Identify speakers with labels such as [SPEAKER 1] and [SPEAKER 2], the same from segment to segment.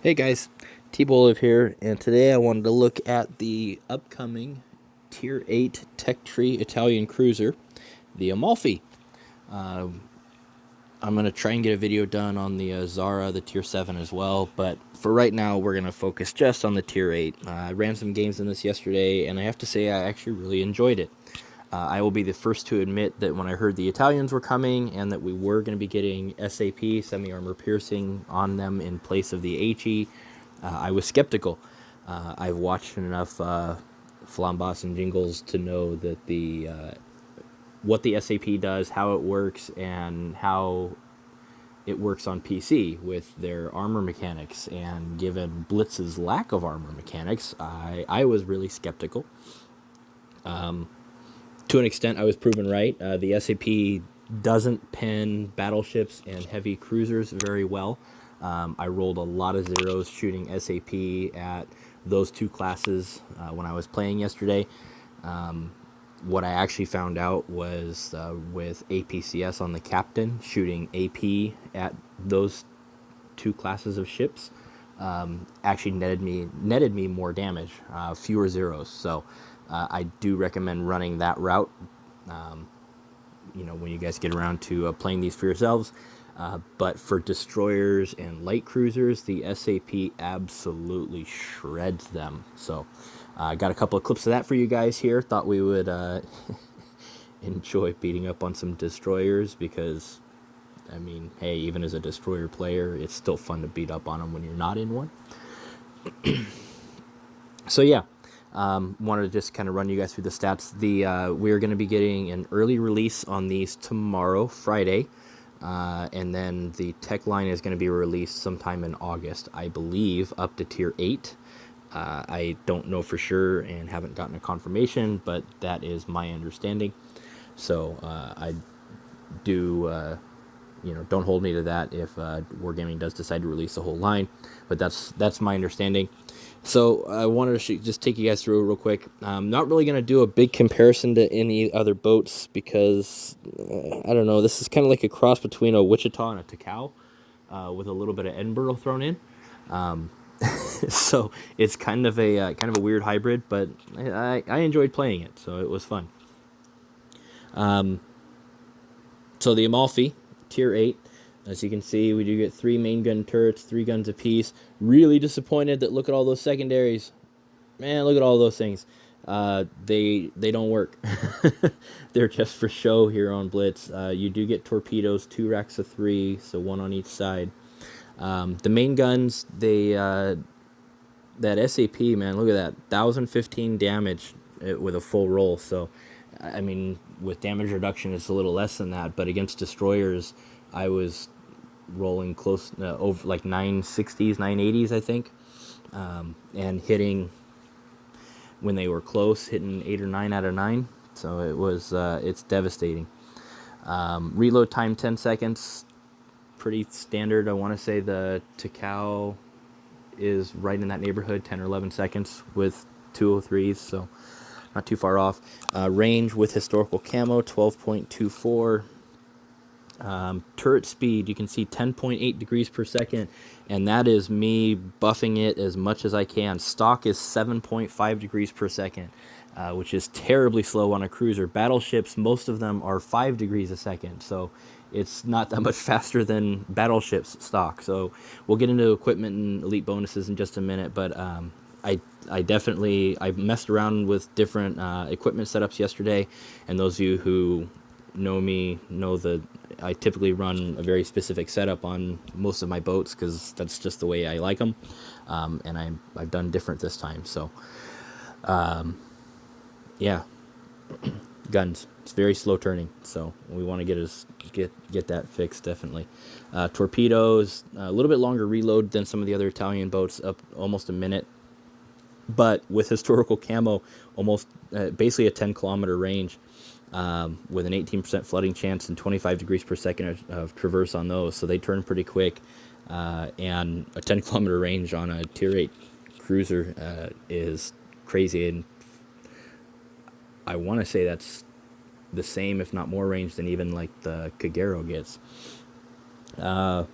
[SPEAKER 1] Hey guys, T-Boliv here, and today I wanted to look at the upcoming Tier 8 Tech Tree Italian cruiser, the Amalfi. I'm going to try and get a video done on the Zara, the Tier 7 as well, but for right now we're going to focus just on the Tier 8. I ran some games in this yesterday, and I have to say I actually really enjoyed it. I will be the first to admit that when I heard the Italians were coming and that we were going to be getting SAP, semi-armor piercing, on them in place of the HE, I was skeptical. I've watched enough Flambos and Jingles to know that what the SAP does, how it works, and how it works on PC with their armor mechanics. And given Blitz's lack of armor mechanics, I was really skeptical. To an extent, I was proven right. The SAP doesn't pin battleships and heavy cruisers very well. I rolled a lot of zeros shooting SAP at those two classes when I was playing yesterday. What I actually found out was with APCS on the captain, shooting AP at those two classes of ships actually netted me more damage, fewer zeros. So I do recommend running that route. When you guys get around to playing these for yourselves. But for destroyers and light cruisers, the SAP absolutely shreds them. So I got a couple of clips of that for you guys here. Thought we would enjoy beating up on some destroyers because, I mean, hey, even as a destroyer player, it's still fun to beat up on them when you're not in one. So yeah, wanted to just kind of run you guys through the stats. We're going to be getting an early release on these tomorrow, Friday. And then the tech line is going to be released sometime in August, I believe, up to Tier 8. I don't know for sure and haven't gotten a confirmation, but that is my understanding. So I do, don't hold me to that if Wargaming does decide to release the whole line. But that's my understanding. So I wanted to just take you guys through it real quick. I'm not really going to do a big comparison to any other boats because, I don't know, this is kind of like a cross between a Wichita and a Takao with a little bit of Edinburgh thrown in. So it's kind of a weird hybrid, but I enjoyed playing it, so it was fun. So the Amalfi, Tier 8. As you can see, we do get 3 main gun turrets, 3 guns apiece. Really disappointed that look at all those secondaries. Man, look at all those things. They don't work. They're just for show here on Blitz. You do get torpedoes, 2 racks of 3, so 1 on each side. The main guns, that SAP, man, look at that. 1,015 damage with a full roll. So, I mean, with damage reduction, it's a little less than that. But against destroyers, I was rolling close over like 960s, 980s, I think, and hitting when they were close, hitting 8 or 9 out of 9. So it was it's devastating. Reload time 10 seconds, pretty standard. I want to say the Takao is right in that neighborhood, 10 or 11 seconds with 203s, so not too far off. Range with historical camo 12.24. Turret speed, you can see 10.8 degrees per second, and that is me buffing it as much as I can. Stock is 7.5 degrees per second, which is terribly slow on a cruiser. Battleships, most of them are 5 degrees a second, so it's not that much faster than battleships stock. So we'll get into equipment and elite bonuses in just a minute, but I've messed around with different equipment setups yesterday, and those of you who know me know that I typically run a very specific setup on most of my boats because that's just the way I like them, and I've done different this time. So yeah, guns, it's very slow turning, so we want to get that fixed definitely. Torpedoes, a little bit longer reload than some of the other Italian boats, up almost a minute, but with historical camo, almost basically a 10-kilometer range. With an 18% flooding chance and 25 degrees per second of traverse on those, so they turn pretty quick, and a 10-kilometer range on a Tier 8 cruiser is crazy, and I want to say that's the same, if not more range than even like the Kagero gets. AA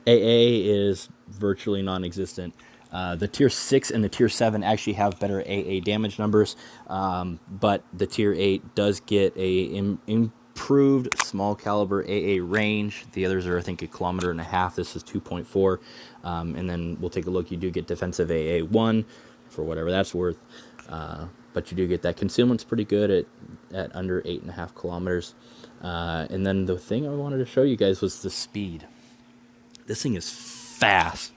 [SPEAKER 1] is virtually non-existent. The tier 6 and the tier 7 actually have better AA damage numbers, but the tier 8 does get a improved small caliber AA range. The others are, I think, 1.5 kilometers. This is 2.4, and then we'll take a look. You do get defensive AA 1 for whatever that's worth, but you do get that concealment's pretty good at under 8.5 kilometers. And then the thing I wanted to show you guys was the speed. This thing is fast.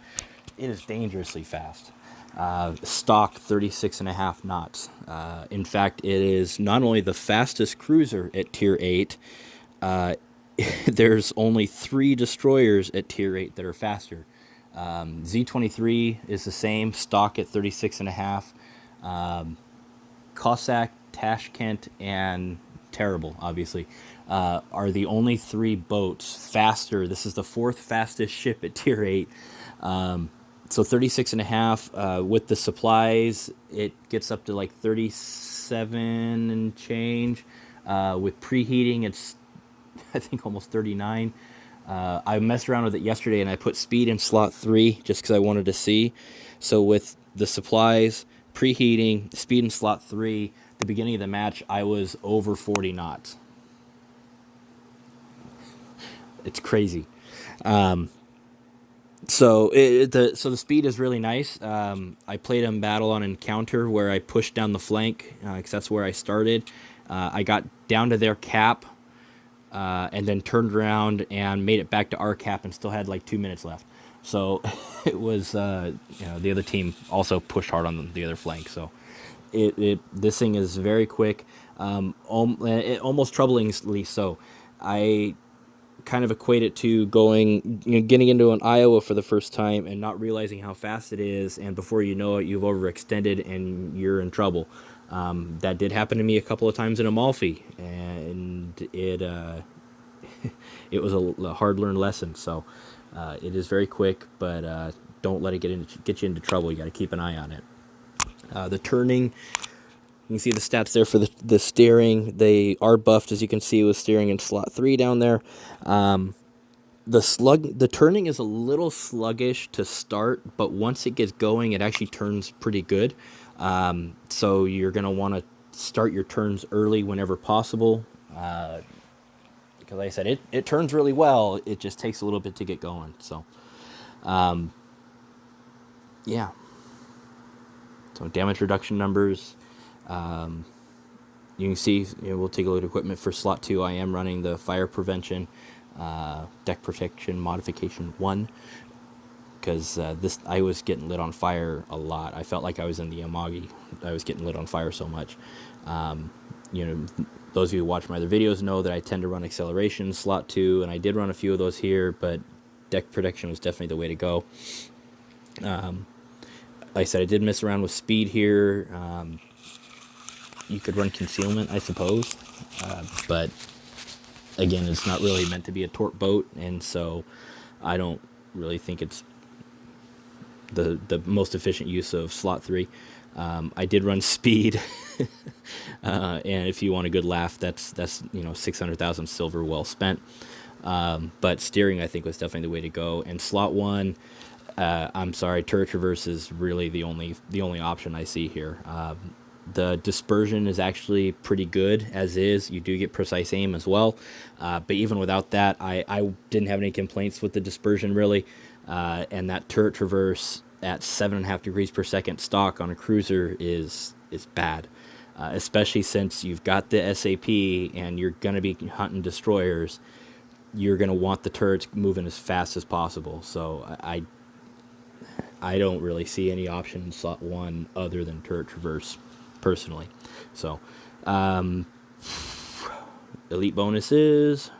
[SPEAKER 1] It is dangerously fast. Stock 36.5 knots. In fact, it is not only the fastest cruiser at tier 8, there's only 3 destroyers at tier 8 that are faster. Z-23 is the same, stock at 36.5. Cossack, Tashkent, and Terrible, obviously, are the only 3 boats faster. This is the 4th fastest ship at tier 8. So 36.5, with the supplies, it gets up to like 37 and change. With preheating, it's, I think, almost 39. I messed around with it yesterday, and I put speed in slot 3 just because I wanted to see. So with the supplies, preheating, speed in slot 3, the beginning of the match, I was over 40 knots. It's crazy. So the speed is really nice. I played in battle on encounter where I pushed down the flank because that's where I started. I got down to their cap and then turned around and made it back to our cap and still had like 2 minutes left. So it was the other team also pushed hard on the other flank. So this thing is very quick, almost troublingly so. I kind of equate it to getting into an Iowa for the first time and not realizing how fast it is, and before you know it, you've overextended and you're in trouble. That did happen to me a couple of times in Amalfi, and it was a hard-learned lesson. So it is very quick, but don't let it get you into trouble. You got to keep an eye on it. The turning, you can see the stats there for the steering. They are buffed, as you can see, with steering in slot 3 down there. The turning is a little sluggish to start, but once it gets going, it actually turns pretty good. So you're going to want to start your turns early whenever possible. Because like I said, it turns really well. It just takes a little bit to get going. So, yeah. So damage reduction numbers. You can see, we'll take a look at equipment for slot 2. I am running the fire prevention, deck protection modification 1, because I was getting lit on fire a lot. I felt like I was in the Amagi. I was getting lit on fire so much. Those of you who watch my other videos know that I tend to run acceleration slot 2, and I did run a few of those here, but deck protection was definitely the way to go. Like I said, I did mess around with speed here. You could run concealment, I suppose, but again, it's not really meant to be a torp boat, and so I don't really think it's the most efficient use of slot 3. I did run speed, and if you want a good laugh, that's 600,000 silver well spent. But steering, I think, was definitely the way to go. And slot 1, I'm sorry, turret traverse is really the only option I see here. The dispersion is actually pretty good as is. You do get precise aim as well. But even without that, I didn't have any complaints with the dispersion, really. And that turret traverse at 7.5 degrees per second stock on a cruiser is bad. Especially since you've got the SAP and you're going to be hunting destroyers. You're going to want the turrets moving as fast as possible. So I don't really see any option in slot 1 other than turret traverse, personally. So, elite bonuses.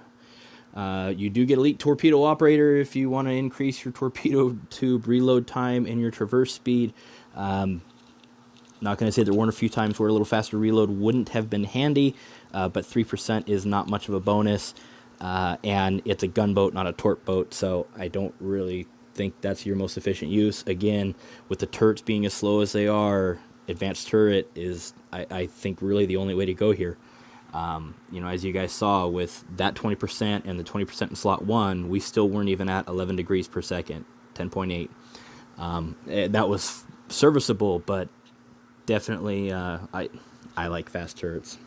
[SPEAKER 1] You do get elite torpedo operator if you want to increase your torpedo tube reload time and your traverse speed. Not going to say there weren't a few times where a little faster reload wouldn't have been handy, but 3% is not much of a bonus, and it's a gunboat, not a torp boat, so I don't really think that's your most efficient use. Again, with the turrets being as slow as they are, advanced turret is, I think, really the only way to go here. As you guys saw, with that 20% and the 20% in slot 1, we still weren't even at 11 degrees per second 10.8. That was serviceable, but definitely I like fast turrets.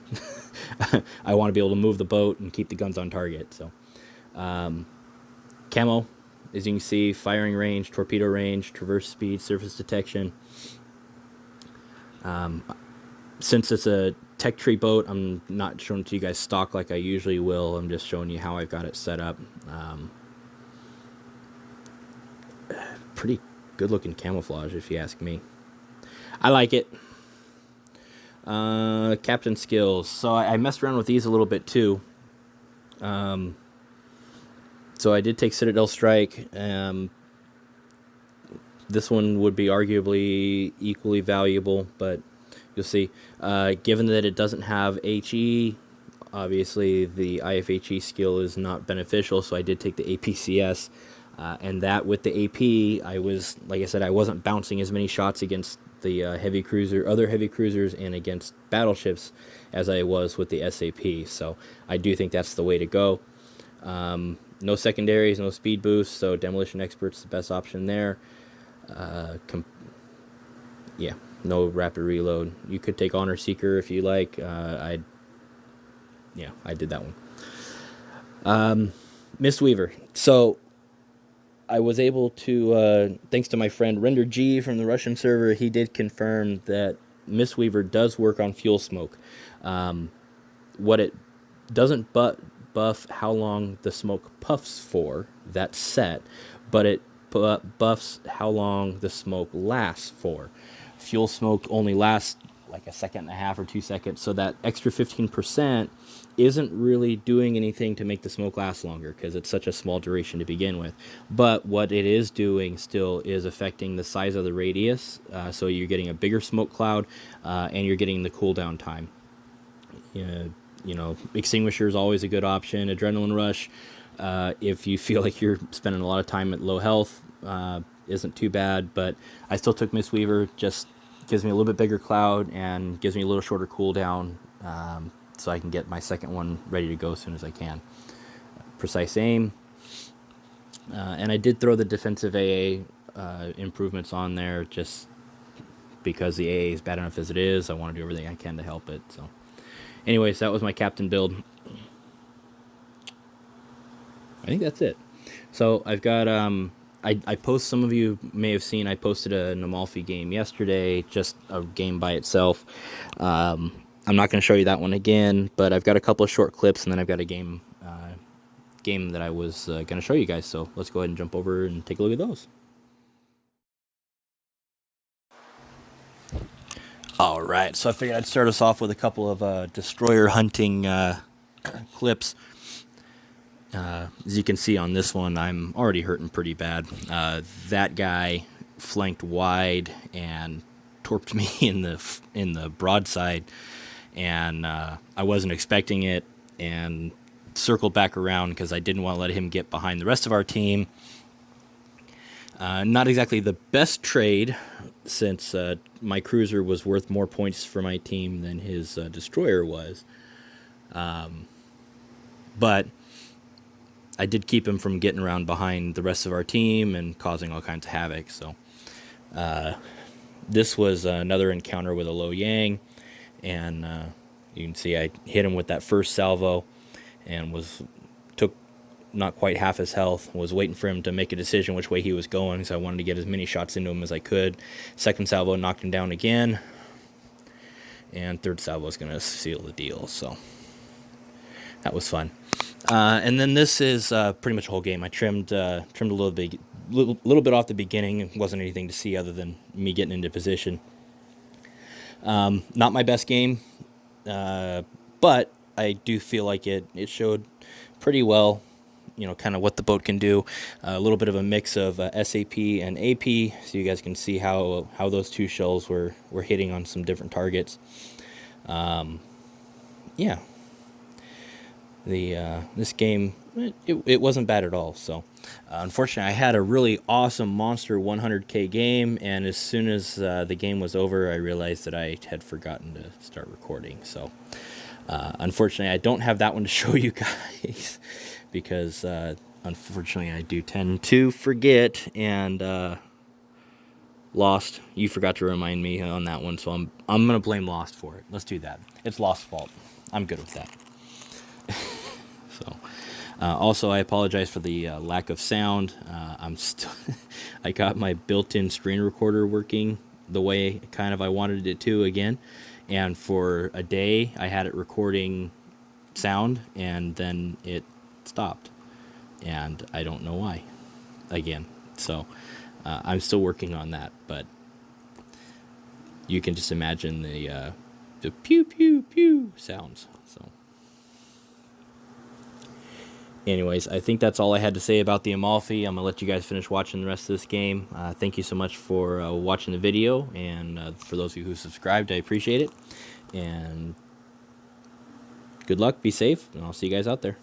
[SPEAKER 1] I want to be able to move the boat and keep the guns on target. So camo, as you can see, firing range, torpedo range, traverse speed, surface detection. Since it's a tech tree boat, I'm not showing it to you guys stock like I usually will. I'm just showing you how I've got it set up. Pretty good looking camouflage, if you ask me. I like it. Captain skills. So I messed around with these a little bit too. So I did take Citadel Strike. This one would be arguably equally valuable, but you'll see. Given that it doesn't have HE, obviously the IFHE skill is not beneficial, so I did take the APCS. And that with the AP, I was, like I said, I wasn't bouncing as many shots against the other heavy cruisers and against battleships as I was with the SAP. So I do think that's the way to go. No secondaries, no speed boost, so Demolition Expert's the best option there. Yeah, no rapid reload. You could take Honor Seeker if you like. I did that one. Mistweaver. So I was able to, thanks to my friend Render G from the Russian server, he did confirm that Mistweaver does work on fuel smoke. What it doesn't buff how long the smoke puffs for, that's set, but it buffs how long the smoke lasts for. Fuel smoke only lasts like a second and a half or 2 seconds, so that extra 15% isn't really doing anything to make the smoke last longer because it's such a small duration to begin with. But what it is doing still is affecting the size of the radius, so you're getting a bigger smoke cloud, and you're getting the cooldown time. You know, Extinguisher is always a good option. Adrenaline Rush, if you feel like you're spending a lot of time at low health, isn't too bad, but I still took Mistweaver. Just gives me a little bit bigger cloud and gives me a little shorter cooldown, so I can get my second one ready to go as soon as I can. Precise aim, and I did throw the defensive AA improvements on there just because the AA is bad enough as it is. I want to do everything I can to help it. So anyways, that was my captain build. I think that's it. So I've got I post, some of you may have seen, I posted an Amalfi game yesterday, just a game by itself. I'm not going to show you that one again, but I've got a couple of short clips, and then I've got a game that I was going to show you guys. So let's go ahead and jump over and take a look at those. All right, so I figured I'd start us off with a couple of destroyer hunting clips. As you can see on this one, I'm already hurting pretty bad. That guy flanked wide and torped me in the broadside, and I wasn't expecting it, and circled back around because I didn't want to let him get behind the rest of our team. Not exactly the best trade, since my cruiser was worth more points for my team than his destroyer was. But I did keep him from getting around behind the rest of our team and causing all kinds of havoc. So this was another encounter with a low yang, and you can see I hit him with that first salvo and took not quite half his health. Was waiting for him to make a decision which way he was going, so I wanted to get as many shots into him as I could. Second salvo knocked him down again, and third salvo is going to seal the deal. So that was fun. And then this is pretty much a whole game. I trimmed a little bit off the beginning. It wasn't anything to see other than me getting into position. Not my best game, but I do feel like it showed pretty well, kind of what the boat can do. A little bit of a mix of SAP and AP, so you guys can see how those two shells were hitting on some different targets. Yeah. This game, it wasn't bad at all. So unfortunately, I had a really awesome monster 100k game, and as soon as the game was over, I realized that I had forgotten to start recording. So unfortunately, I don't have that one to show you guys because unfortunately, I do tend to forget, and Lost, you forgot to remind me on that one, so I'm gonna blame Lost for it. Let's do that. It's Lost's fault. I'm good with that. So, also, I apologize for the lack of sound. I'm still, I got my built-in screen recorder working the way kind of I wanted it to again, and for a day I had it recording sound, and then it stopped, and I don't know why. Again, so I'm still working on that, but you can just imagine the pew pew pew sounds. So. Anyways, I think that's all I had to say about the Amalfi. I'm going to let you guys finish watching the rest of this game. Thank you so much for watching the video, and for those of you who subscribed, I appreciate it. And good luck, be safe, and I'll see you guys out there.